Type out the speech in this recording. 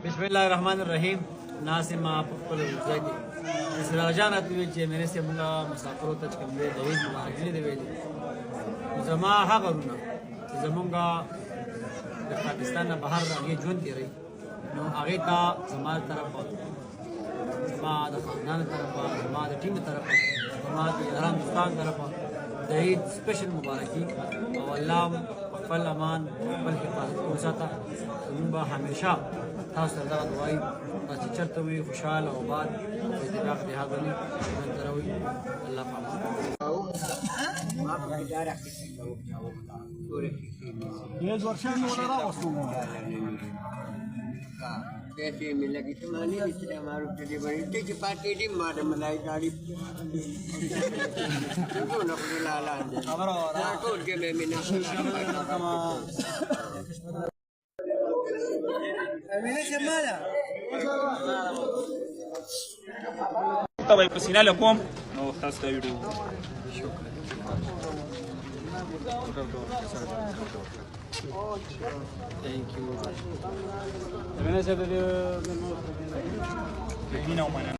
بسم الله الرحمن الرحیم. ناسم په خپل ځای کې سراج جان راته ویل چې مې سه موږ مسافرو ته کوم دی د عید مبارکي دی ویلي زما هغه ورونه چې زمونږه د پاکستان نه بهر راغلي ژوند تیری نو هغه ته زما طرفه زما د خاندان طرفه زما د ټیم طرفه زما د ارام دوستان طرفه د عید سپیشل مبارکي او الله خپل امان خپل حفاظت وساته موږ به همیشه تاسو سره دا دعایي چې چېرته وي خوشحاله او آباد اتفاق د هغوی منظره وي الله پامان पैसे मिला कि तुम्हारी इसलिए हमारे चली बड़ी ठीक पार्टी डी मार मलाई गाड़ी तो न कोई लाला अंदर ना टोल के मैं मैंने شماله طبعا يبسينا لكم نو خاصة فيديو Thank you.